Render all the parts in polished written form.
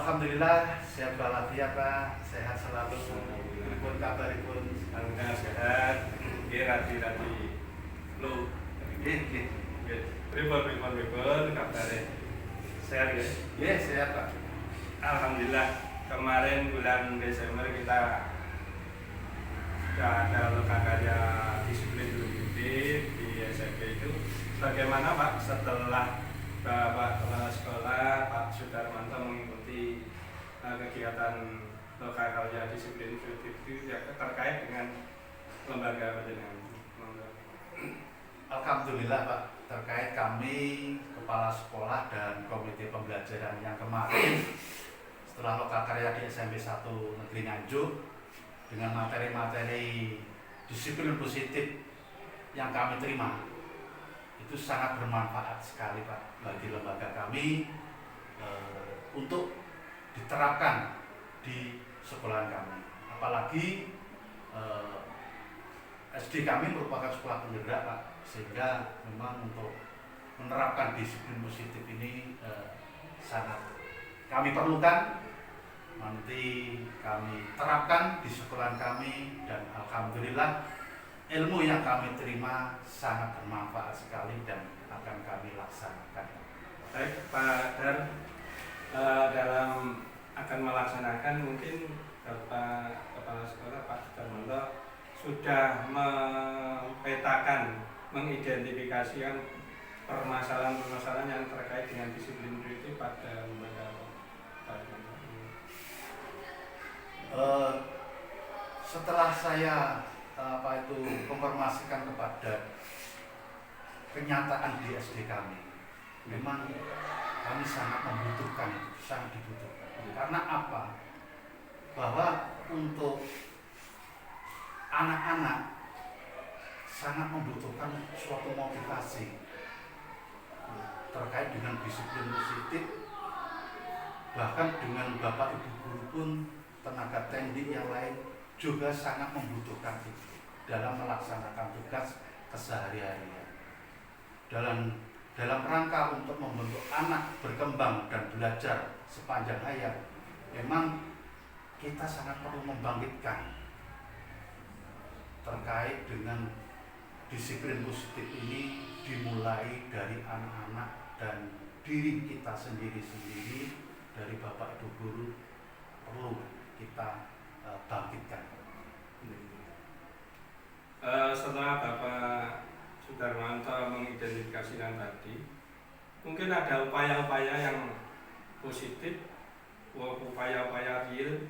Alhamdulillah sehat walafiat Pak, sehat selalu. Pun kabaripun Alhamdulillah sehat. Nggih radi-radi flu. nggih. Nggih. Pripun kabare? Sehat nggih? Nggih, sehat Pak. Alhamdulillah kemarin bulan Desember kita sudah ada lokakarya disiplin produktif di SMP itu. Bagaimana Pak setelah Bapak Kepala Sekolah Pak Sudarmanto mengikuti kegiatan lokakarya disiplin produktif itu terkait dengan lembaga pendidikan? Alhamdulillah Pak, terkait kami kepala sekolah dan komite pembelajaran yang kemarin setelah lokakarya di SMP 1 Negeri Nganjuk dengan materi-materi disiplin positif yang kami terima itu sangat bermanfaat sekali Pak bagi lembaga kami untuk diterapkan di sekolahan kami. Apalagi SD kami merupakan sekolah penggerak Pak, sehingga memang untuk menerapkan disiplin positif ini sangat kami perlukan. Nanti kami terapkan di sekolahan kami dan alhamdulillah ilmu yang kami terima sangat bermanfaat sekali dan akan kami laksanakan. Baik Pak Dar, dalam akan melaksanakan mungkin Bapak Kepala Sekolah Pak Sudarmanto sudah memetakan, mengidentifikasikan permasalahan-permasalahan yang terkait dengan disiplin itu pada lembaga Pak. Setelah saya konfirmasikan kepada kenyataan di SD kami, memang kami sangat membutuhkan itu, sangat dibutuhkan. Karena apa? Bahwa untuk anak-anak sangat membutuhkan suatu motivasi terkait dengan disiplin positif, bahkan dengan bapak ibu guru pun, tenaga teknik yang lain juga sangat membutuhkan itu dalam melaksanakan tugas keseharian. Dalam rangka untuk membentuk anak berkembang dan belajar sepanjang hayat, memang kita sangat perlu membangkitkan terkait dengan disiplin positif ini dimulai dari anak-anak dan diri kita sendiri-sendiri, dari bapak ibu guru perlu kita bangkitkan. Setelah Bapak Sudarmanto mengidentifikasikan tadi, mungkin ada upaya-upaya yang positif, upaya-upaya real,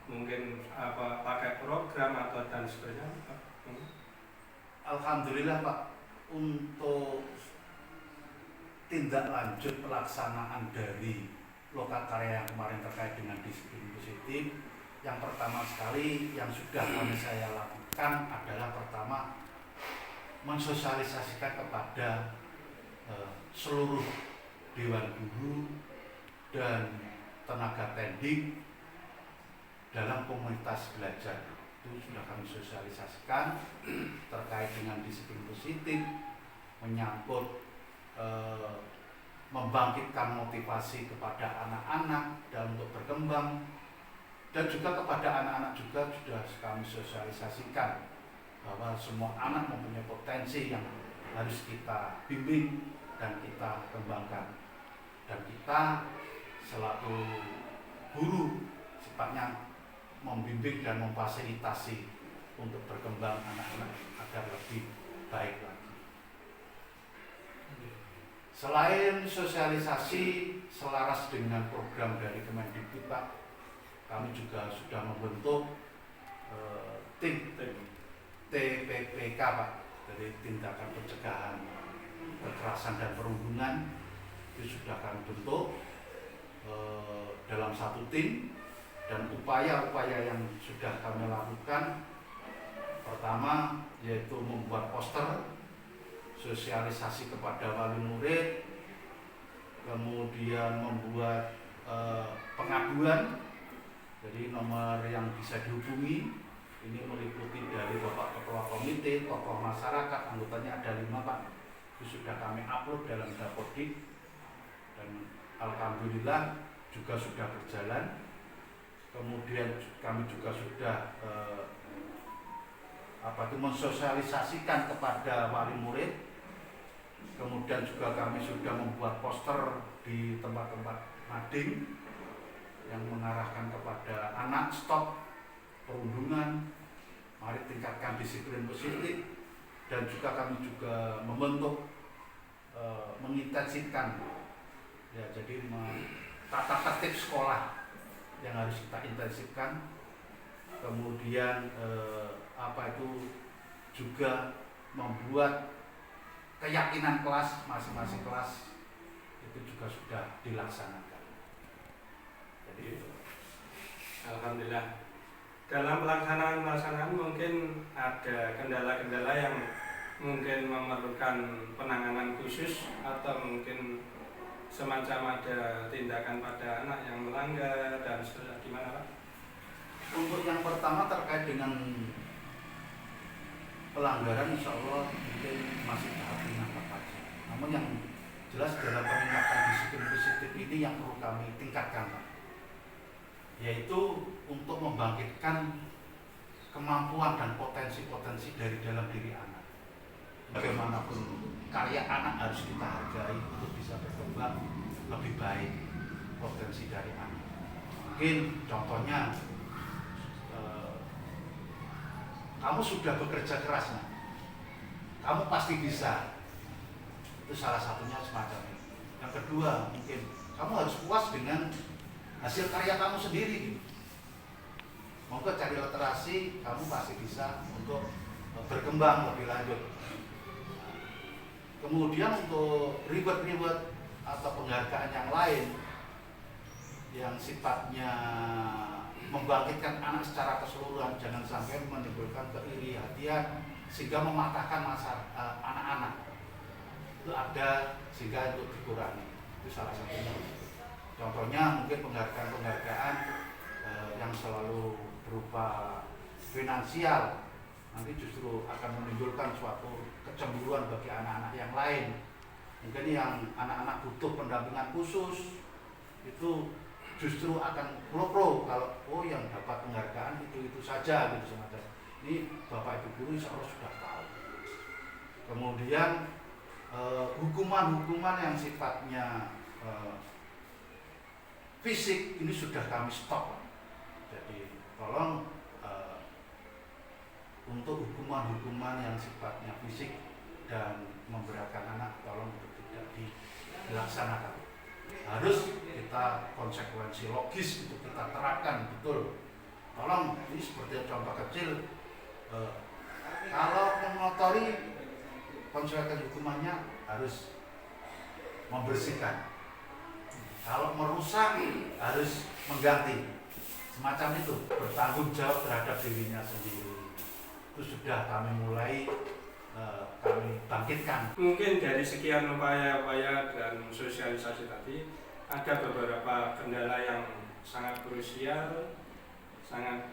mungkin pakai program atau dan sebagainya. Alhamdulillah Pak, untuk tindak lanjut pelaksanaan dari lokakarya yang kemarin terkait dengan disiplin positif, yang pertama sekali yang sudah saya lakukan adalah pertama mensosialisasikan kepada seluruh dewan guru dan tenaga teknik dalam komunitas belajar. Itu sudah kami sosialisasikan terkait dengan disiplin positif, menyangkut membangkitkan motivasi kepada anak-anak dan untuk berkembang, dan juga kepada anak-anak juga sudah kami sosialisasikan bahwa semua anak mempunyai potensi yang harus kita bimbing dan kita kembangkan, dan kita selaku guru sifatnya membimbing dan memfasilitasi untuk berkembang anak-anak agar lebih baik lagi. Selain sosialisasi selaras dengan program dari Kemendikbud Pak, kami juga sudah membentuk tim TPPK Pak, dari tindakan pencegahan kekerasan dan perundungan. Itu sudah kami bentuk dalam satu tim, dan upaya-upaya yang sudah kami lakukan pertama yaitu membuat poster sosialisasi kepada wali murid, kemudian membuat pengaduan. Jadi nomor yang bisa dihubungi ini meliputi dari Bapak Ketua Komite, tokoh masyarakat, anggotanya ada 5 Pak. Itu sudah kami upload dalam Dapodik, dan alhamdulillah juga sudah berjalan. Kemudian kami juga sudah mensosialisasikan kepada wali murid. Kemudian juga kami sudah membuat poster di tempat-tempat mading yang mengarahkan kepada anak stop perundungan, mari tingkatkan disiplin positif. Dan juga kami juga membentuk mengintensifkan ya, jadi tata tertib sekolah yang harus kita intensifkan. Kemudian juga membuat keyakinan kelas, masing-masing kelas itu juga sudah dilaksanakan. Jadi itu. Alhamdulillah. Dalam pelaksanaan mungkin ada kendala-kendala yang mungkin memerlukan penanganan khusus, atau mungkin semacam ada tindakan pada anak yang melanggar dan seterusnya. Gimana Pak? Untuk yang pertama terkait dengan pelanggaran, insya Allah mungkin masih tahap menangkap saja. Namun yang jelas dalam peningkatan disiplin positif ini yang perlu kami tingkatkan, Pak, yaitu untuk membangkitkan kemampuan dan potensi-potensi dari dalam diri anak. Bagaimanapun karya anak harus kita hargai untuk bisa berkembang lebih baik potensi dari anak. Mungkin contohnya kamu sudah bekerja keras, nah, kamu pasti bisa. Itu salah satunya semacam ini. Yang kedua, mungkin kamu harus puas dengan hasil karya kamu sendiri. Monggo cari literasi, kamu pasti bisa untuk berkembang lebih lanjut. Kemudian untuk reward atau penghargaan yang lain yang sifatnya membangkitkan anak secara keseluruhan, jangan sampai menimbulkan keiri-hatian sehingga mematahkan anak-anak. Itu ada sehingga untuk dikurangi. Itu salah satunya. Contohnya mungkin penghargaan yang selalu berupa finansial nanti justru akan menimbulkan suatu kecemburuan bagi anak-anak yang lain. Mungkin yang anak-anak butuh pendampingan khusus itu justru akan pro kalau yang dapat penghargaan itu saja gitu semacam. Ini Bapak Ibu guru insya Allah sudah tahu. Kemudian hukuman-hukuman yang sifatnya fisik ini sudah kami stop. Jadi tolong untuk hukuman-hukuman yang sifatnya fisik dan memberatkan anak tolong untuk tidak dilaksanakan. Harus kita konsekuensi logis itu kita terapkan betul. Tolong ini seperti contoh kecil, kalau mengotori konsekuensi hukumannya harus membersihkan. Kalau merusak harus mengganti. Semacam itu, bertanggung jawab terhadap dirinya sendiri. Itu sudah kami mulai kami bangkitkan. Mungkin dari sekian upaya-upaya dan sosialisasi tadi, ada beberapa kendala yang sangat krusial, sangat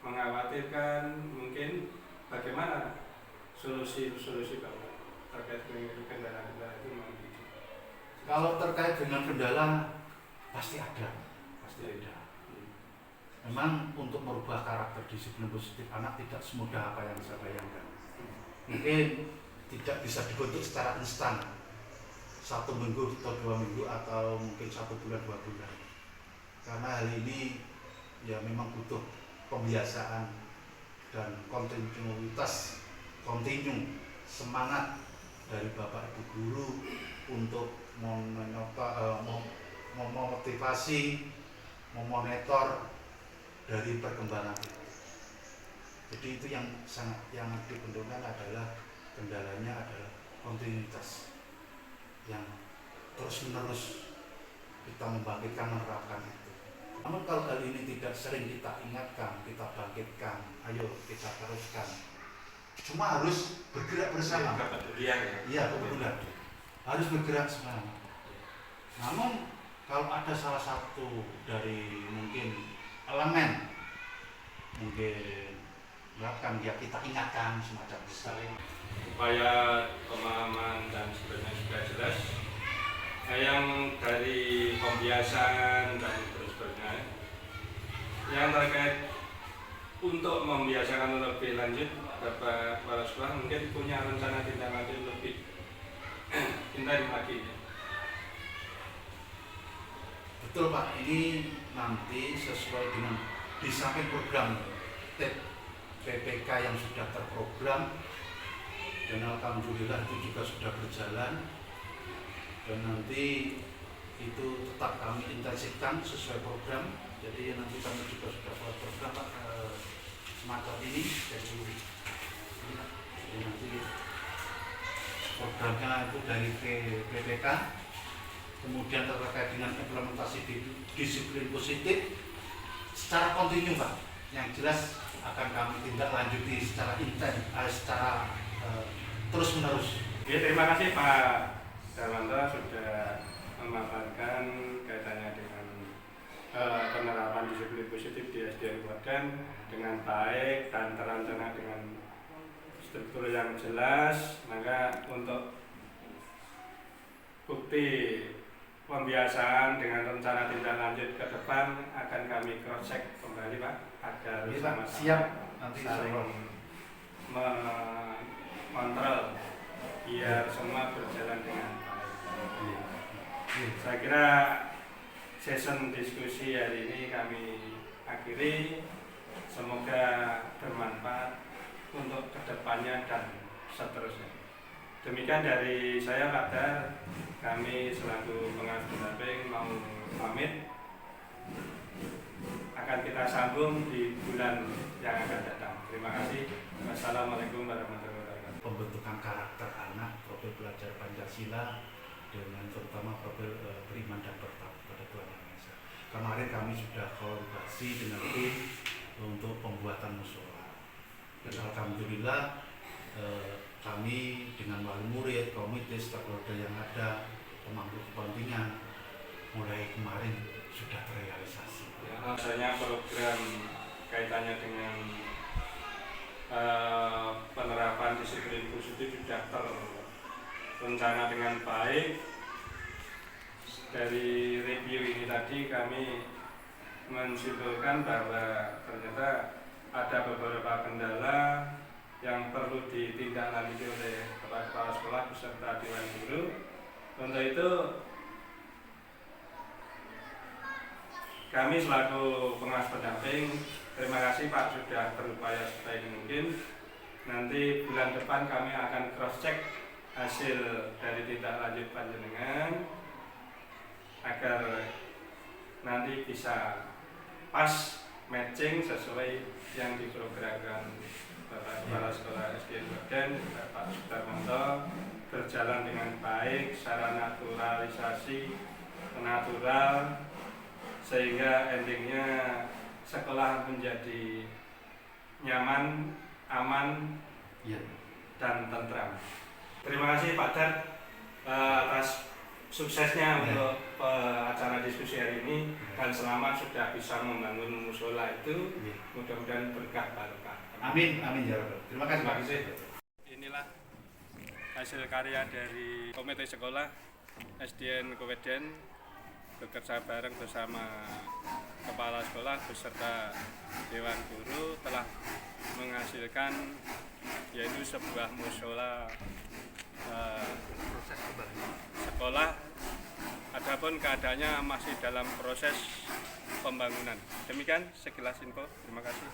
mengkhawatirkan. Mungkin bagaimana solusi-solusi Bapak terkait dengan kendala-kendala itu? Kalau terkait dengan kendala pasti ada. Memang untuk merubah karakter disiplin positif anak tidak semudah apa yang saya bayangkan. Mungkin tidak bisa dibentuk secara instan, 1 minggu atau 2 minggu atau mungkin 1 bulan 2 bulan. Karena hal ini ya memang butuh pembiasaan dan kontinuitas, semangat dari Bapak Ibu guru untuk memotivasi, memonitor dari perkembangan itu. Jadi itu yang dibentukkan adalah kendalanya adalah kontinuitas yang terus-menerus kita membangkitkan, menerapkan itu. Namun kalau hal ini tidak sering kita ingatkan, kita bangkitkan, ayo kita teruskan. Cuma harus bergerak bersama. Iya, kebetulan. Harus bergerak bersama. Namun kalau ada salah satu dari mungkin elemen bahkan ya kita ingatkan semacam itu. Upaya pemahaman dan sebagainya sudah jelas. Yang dari pembiasan dan seterusnya, yang terkait untuk membiasakan lebih lanjut, Bapak kepala sekolah mungkin punya rencana tindak lanjut lebih intens lagi. Betul Pak, ini nanti sesuai dengan di samping program PPK yang sudah terprogram, dan alhamdulillah itu juga sudah berjalan, dan nanti itu tetap kami intensifkan sesuai program. Jadi nanti kami juga sudah buat program Pak, semacam ini. Jadi nanti programnya itu dari PPK, kemudian terkait dengan implementasi disiplin positif secara kontinu Pak. Yang jelas akan kami tindak lanjuti secara intens, secara terus menerus. Ya, terima kasih Pak Darmanto sudah memaparkan kaitannya dengan penerapan disiplin positif di SDN Kabupaten dengan baik dan terencana dengan struktur yang jelas. Maka untuk bukti pembiasaan dengan rencana tindak lanjut ke depan akan kami cross check kembali Pak, agar sama-sama siap nanti saling mengontrol biar semua berjalan dengan baik. Saya kira session diskusi hari ini kami akhiri. Semoga bermanfaat untuk kedepannya dan seterusnya. Demikian dari saya Pak Dar, kami selaku pengawas pendamping mau pamit. Akan kita sambung di bulan yang akan datang. Terima kasih. Wassalamualaikum warahmatullahi wabarakatuh. Pembentukan karakter anak, profil belajar Pancasila, dengan terutama profil beriman dan bertakwa pada Tuhan Yang Maha Esa. Kemarin kami sudah kolaborasi dengan tim untuk pembuatan mushola. Dan alhamdulillah kami dengan wali murid, komite, stakeholder yang ada, pemangku kepentingan, mulai kemarin sudah terrealisasi. Ya, misalnya program kaitannya dengan penerapan disiplin positif sudah terencana dengan baik. Dari review ini tadi kami menyimpulkan bahwa ternyata ada beberapa kendala yang perlu ditindaklanjuti oleh kepala sekolah beserta dewan guru. Untuk itu kami selaku pengawas pendamping terima kasih Pak sudah berupaya sebaik mungkin. Nanti bulan depan kami akan cross check hasil dari tindak lanjut panjenengan agar nanti bisa pas matching sesuai yang diprogramkan Bapak Kepala Sekolah SDN Kabupaten Bapak Sudarmanto berjalan dengan baik secara naturalisasi natural, sehingga endingnya sekolah menjadi nyaman, aman, dan tentram. Terima kasih Pak Dar atas suksesnya untuk acara diskusi hari ini, dan selamat sudah bisa membangun musola itu. Mudah-mudahan berkah barokah. Amin, amin ya Rabbal. Terima kasih Pak. Inilah hasil karya dari komite sekolah SDN Kabupaten bekerja bareng bersama kepala sekolah beserta dewan guru telah menghasilkan yaitu sebuah musola sekolah. Adapun keadaannya masih dalam proses pembangunan. Demikian sekilas info. Terima kasih.